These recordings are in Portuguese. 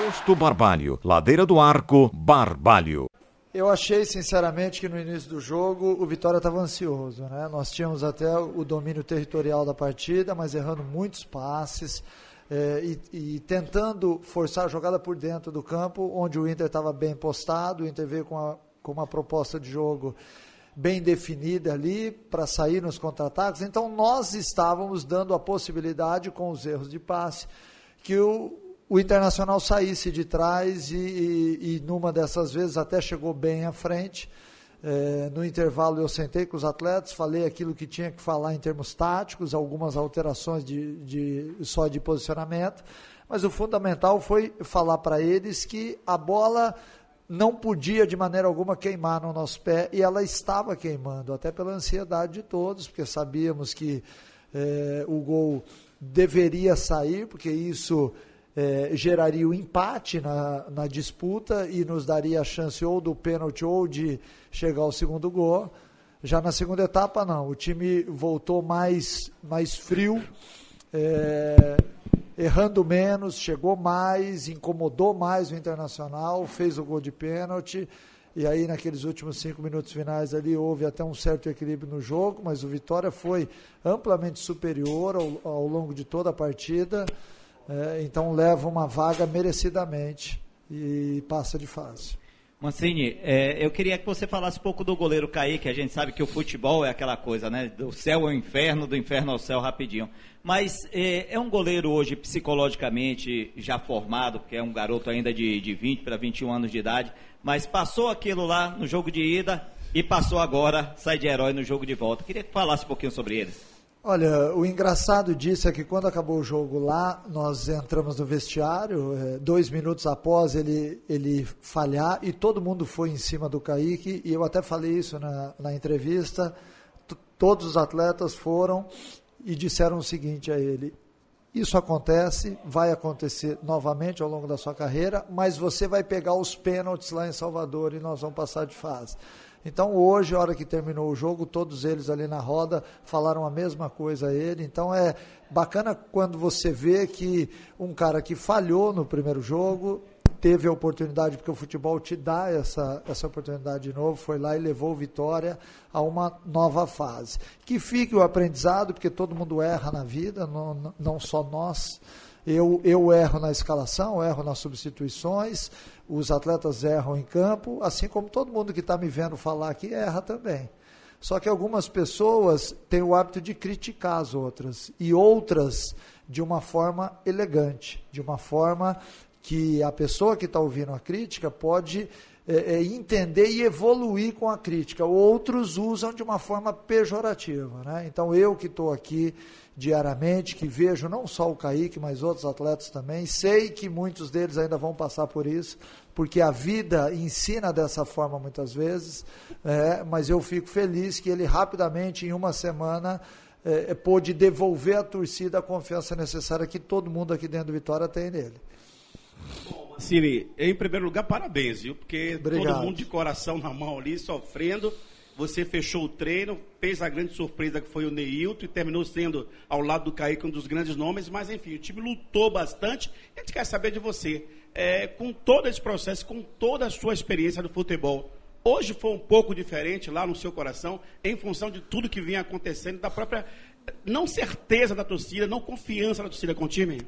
Posto Barbalho, Ladeira do Arco, Barbalho. Eu achei, sinceramente, que no início do jogo o Vitória estava ansioso, né? Nós tínhamos até o domínio territorial da partida, mas errando muitos passes e tentando forçar a jogada por dentro do campo, onde o Inter estava bem postado. O Inter veio com uma proposta de jogo bem definida ali para sair nos contra-ataques. Então nós estávamos dando a possibilidade, com os erros de passe, que o Internacional saísse de trás e numa dessas vezes até chegou bem à frente. No intervalo eu sentei com os atletas, falei aquilo que tinha que falar em termos táticos, algumas alterações só de posicionamento, mas o fundamental foi falar para eles que a bola não podia de maneira alguma queimar no nosso pé, e ela estava queimando, até pela ansiedade de todos, porque sabíamos que o gol deveria sair, porque isso geraria o empate na disputa e nos daria a chance ou do pênalti ou de chegar ao segundo gol. Já na segunda etapa, não. O time voltou mais frio, errando menos, chegou mais, incomodou mais o Internacional, fez o gol de pênalti. E aí, naqueles últimos 5 minutos finais ali, houve até um certo equilíbrio no jogo, mas o Vitória foi amplamente superior ao longo de toda a partida. Então leva uma vaga merecidamente e passa de fase. Mancini, eu queria que você falasse um pouco do goleiro Kaique. A gente sabe que o futebol é aquela coisa, né? Do céu ao inferno, do inferno ao céu rapidinho. Mas é um goleiro hoje psicologicamente já formado, porque é um garoto ainda de 20 para 21 anos de idade, mas passou aquilo lá no jogo de ida e passou agora, sai de herói no jogo de volta. Queria que falasse um pouquinho sobre ele. Olha, o engraçado disso é que quando acabou o jogo lá, nós entramos no vestiário, 2 minutos após ele falhar, e todo mundo foi em cima do Kaique, e eu até falei isso na entrevista. Todos os atletas foram e disseram o seguinte a ele: isso acontece, vai acontecer novamente ao longo da sua carreira, mas você vai pegar os pênaltis lá em Salvador e nós vamos passar de fase. Então hoje, a hora que terminou o jogo, todos eles ali na roda falaram a mesma coisa a ele. Então é bacana quando você vê que um cara que falhou no primeiro jogo teve a oportunidade, porque o futebol te dá essa oportunidade de novo, foi lá e levou Vitória a uma nova fase. Que fique o aprendizado, porque todo mundo erra na vida, não só nós. Eu erro na escalação, erro nas substituições, os atletas erram em campo, assim como todo mundo que está me vendo falar aqui erra também. Só que algumas pessoas têm o hábito de criticar as outras, e outras de uma forma elegante, de uma forma que a pessoa que está ouvindo a crítica pode entender e evoluir com a crítica. Outros usam de uma forma pejorativa, né? Então eu que estou aqui diariamente, que vejo não só o Kaique, mas outros atletas também, sei que muitos deles ainda vão passar por isso, porque a vida ensina dessa forma muitas vezes, mas eu fico feliz que ele rapidamente, em uma semana, pôde devolver à torcida a confiança necessária que todo mundo aqui dentro do Vitória tem nele. Bom, Mancini, em primeiro lugar, parabéns, viu? Porque Obrigado. Todo mundo de coração na mão ali, sofrendo. Você fechou o treino, fez a grande surpresa que foi o Neilton e terminou sendo, ao lado do Kaique, um dos grandes nomes. Mas, enfim, o time lutou bastante. A gente quer saber de você, com todo esse processo, com toda a sua experiência no futebol, hoje foi um pouco diferente lá no seu coração, em função de tudo que vinha acontecendo, da própria não certeza da torcida, não confiança da torcida com o time?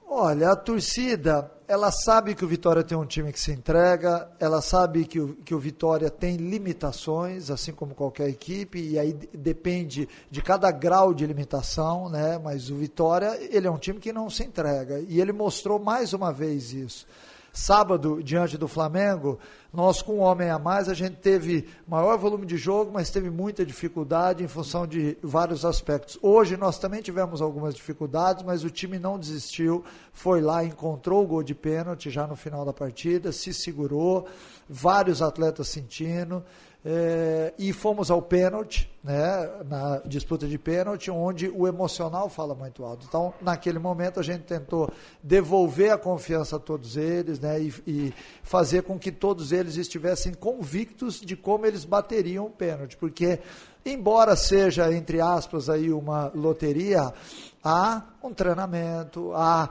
Olha, a torcida, ela sabe que o Vitória tem um time que se entrega, ela sabe que o Vitória tem limitações, assim como qualquer equipe, e aí depende de cada grau de limitação, né? Mas o Vitória, ele é um time que não se entrega, e ele mostrou mais uma vez isso. Sábado, diante do Flamengo, nós com um homem a mais, a gente teve maior volume de jogo, mas teve muita dificuldade em função de vários aspectos. Hoje nós também tivemos algumas dificuldades, mas o time não desistiu, foi lá, encontrou o gol de pênalti já no final da partida, se segurou, vários atletas sentindo, e fomos ao pênalti, né, na disputa de pênalti, onde o emocional fala muito alto. Então, naquele momento, a gente tentou devolver a confiança a todos eles, né, e fazer com que todos eles estivessem convictos de como eles bateriam o pênalti, porque embora seja, entre aspas, aí uma loteria, há um treinamento, há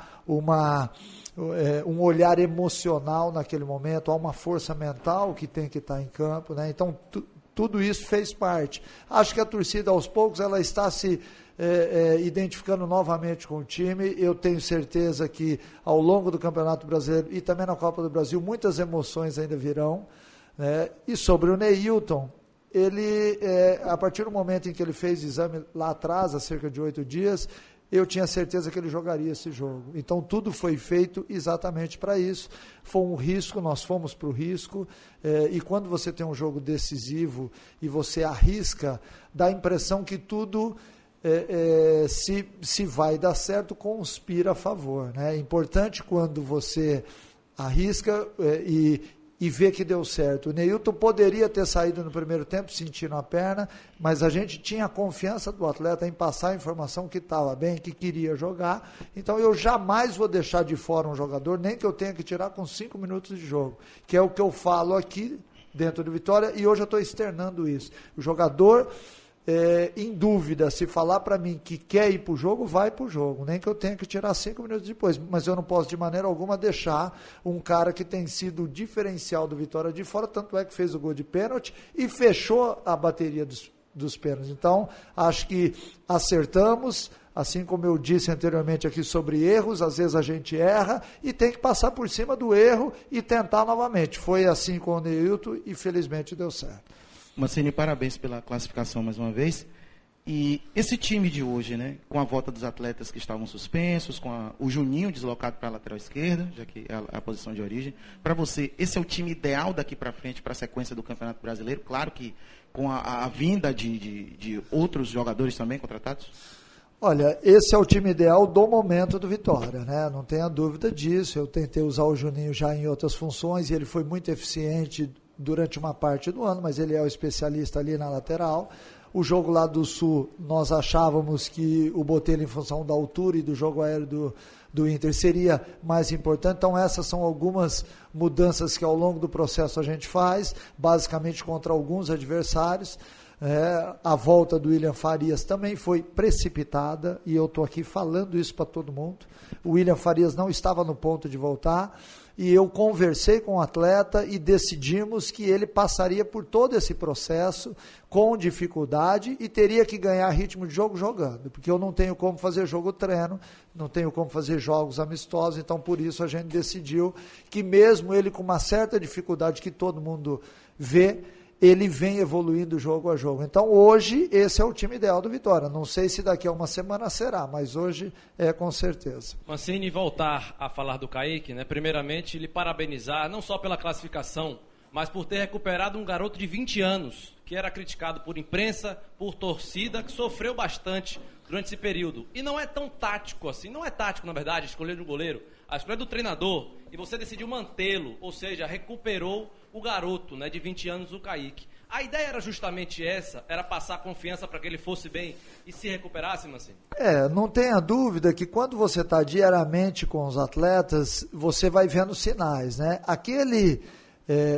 um olhar emocional naquele momento, há uma força mental que tem que estar em campo, né? Então, tudo isso fez parte. Acho que a torcida, aos poucos, ela está se identificando novamente com o time. Eu tenho certeza que, ao longo do Campeonato Brasileiro e também na Copa do Brasil, muitas emoções ainda virão, né? E sobre o Neilton, ele, a partir do momento em que ele fez o exame lá atrás, há cerca de 8 dias, eu tinha certeza que ele jogaria esse jogo. Então, tudo foi feito exatamente para isso. Foi um risco, nós fomos para o risco, e quando você tem um jogo decisivo e você arrisca, dá a impressão que tudo, se vai dar certo, conspira a favor, né? É importante quando você arrisca e vê que deu certo. O Neilton poderia ter saído no primeiro tempo sentindo a perna, mas a gente tinha a confiança do atleta em passar a informação que estava bem, que queria jogar. Então eu jamais vou deixar de fora um jogador, nem que eu tenha que tirar com 5 minutos de jogo, que é o que eu falo aqui dentro do Vitória, e hoje eu estou externando isso. O jogador, em dúvida, se falar para mim que quer ir para o jogo, vai para o jogo, nem que eu tenha que tirar 5 minutos depois, mas eu não posso de maneira alguma deixar um cara que tem sido o diferencial do Vitória de fora, tanto é que fez o gol de pênalti e fechou a bateria dos pênaltis. Então, acho que acertamos, assim como eu disse anteriormente aqui sobre erros, às vezes a gente erra e tem que passar por cima do erro e tentar novamente. Foi assim com o Neilton e felizmente deu certo. Mancini, parabéns pela classificação mais uma vez. E esse time de hoje, né, com a volta dos atletas que estavam suspensos, com o Juninho deslocado para a lateral esquerda, já que é a posição de origem, para você, esse é o time ideal daqui para frente, para a sequência do Campeonato Brasileiro? Claro que com a vinda de outros jogadores também contratados? Olha, esse é o time ideal do momento do Vitória, né? Não tenha dúvida disso. Eu tentei usar o Juninho já em outras funções e ele foi muito eficiente durante uma parte do ano, mas ele é o especialista ali na lateral. O jogo lá do Sul, nós achávamos que o Botelho, em função da altura e do jogo aéreo do Inter, seria mais importante. Então, essas são algumas mudanças que ao longo do processo a gente faz, basicamente contra alguns adversários. A volta do William Farias também foi precipitada, e eu estou aqui falando isso para todo mundo. O William Farias não estava no ponto de voltar, e eu conversei com o atleta e decidimos que ele passaria por todo esse processo com dificuldade e teria que ganhar ritmo de jogo jogando, porque eu não tenho como fazer jogo treino, não tenho como fazer jogos amistosos, então por isso a gente decidiu que mesmo ele com uma certa dificuldade que todo mundo vê, ele vem evoluindo jogo a jogo. Então hoje esse é o time ideal do Vitória. Não sei se daqui a uma semana será, mas hoje é com certeza. Mancini, voltar a falar do Kaique, né? Primeiramente, lhe parabenizar, não só pela classificação, mas por ter recuperado um garoto de 20 anos, que era criticado por imprensa, por torcida, que sofreu bastante durante esse período. E não é tão tático assim, não é tático, na verdade, escolher um goleiro. A escolha do treinador, e você decidiu mantê-lo, ou seja, recuperou o garoto, né, de 20 anos, o Kaique. A ideia era justamente essa, era passar confiança para que ele fosse bem e se recuperasse, Mancini? Não tenha dúvida que quando você está diariamente com os atletas, você vai vendo sinais, né? Aquele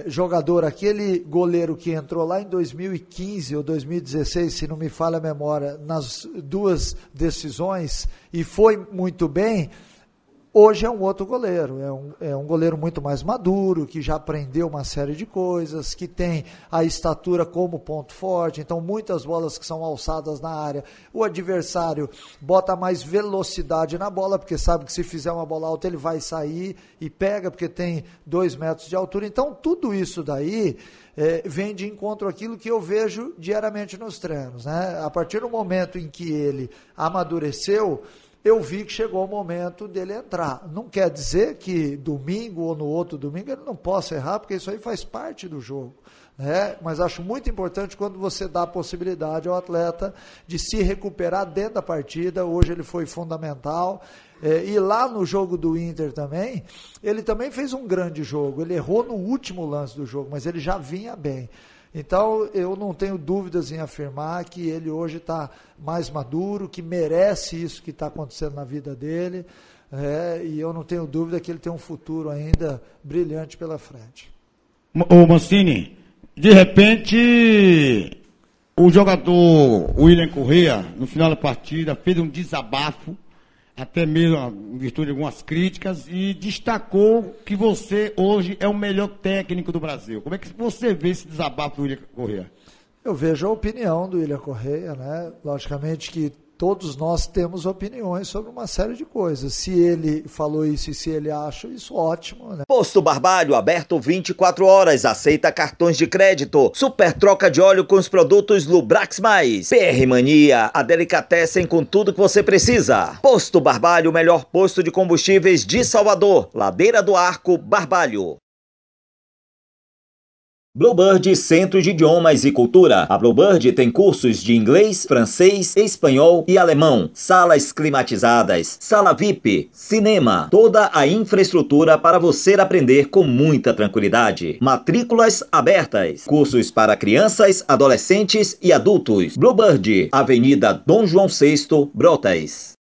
jogador, aquele goleiro que entrou lá em 2015 ou 2016, se não me falha a memória, nas duas decisões e foi muito bem, hoje é um outro goleiro, é um goleiro muito mais maduro, que já aprendeu uma série de coisas, que tem a estatura como ponto forte, então muitas bolas que são alçadas na área, o adversário bota mais velocidade na bola, porque sabe que se fizer uma bola alta ele vai sair e pega, porque tem 2 metros de altura, então tudo isso daí vem de encontro àquilo que eu vejo diariamente nos treinos, né? A partir do momento em que ele amadureceu, eu vi que chegou o momento dele entrar. Não quer dizer que domingo ou no outro domingo ele não possa errar, porque isso aí faz parte do jogo, né? Mas acho muito importante quando você dá a possibilidade ao atleta de se recuperar dentro da partida. Hoje ele foi fundamental. E lá no jogo do Inter também, ele também fez um grande jogo. Ele errou no último lance do jogo, mas ele já vinha bem. Então, eu não tenho dúvidas em afirmar que ele hoje está mais maduro, que merece isso que está acontecendo na vida dele, e eu não tenho dúvida que ele tem um futuro ainda brilhante pela frente. Ô Mancini, de repente, O jogador William Correa, no final da partida, fez um desabafo, até mesmo em virtude de algumas críticas, e destacou que você hoje é o melhor técnico do Brasil. Como é que você vê esse desabafo do William Correa? Eu vejo a opinião do William Correa, né? Logicamente que todos nós temos opiniões sobre uma série de coisas. Se ele falou isso e se ele acha isso, ótimo, né? Posto Barbalho, aberto 24 horas, aceita cartões de crédito. Super troca de óleo com os produtos Lubrax+. PR Mania, a delicatessen com tudo que você precisa. Posto Barbalho, o melhor posto de combustíveis de Salvador. Ladeira do Arco, Barbalho. Bluebird Centro de Idiomas e Cultura. A Bluebird tem cursos de inglês, francês, espanhol e alemão. Salas climatizadas, sala VIP, cinema. Toda a infraestrutura para você aprender com muita tranquilidade. Matrículas abertas. Cursos para crianças, adolescentes e adultos. Bluebird, Avenida Dom João VI, Brotas.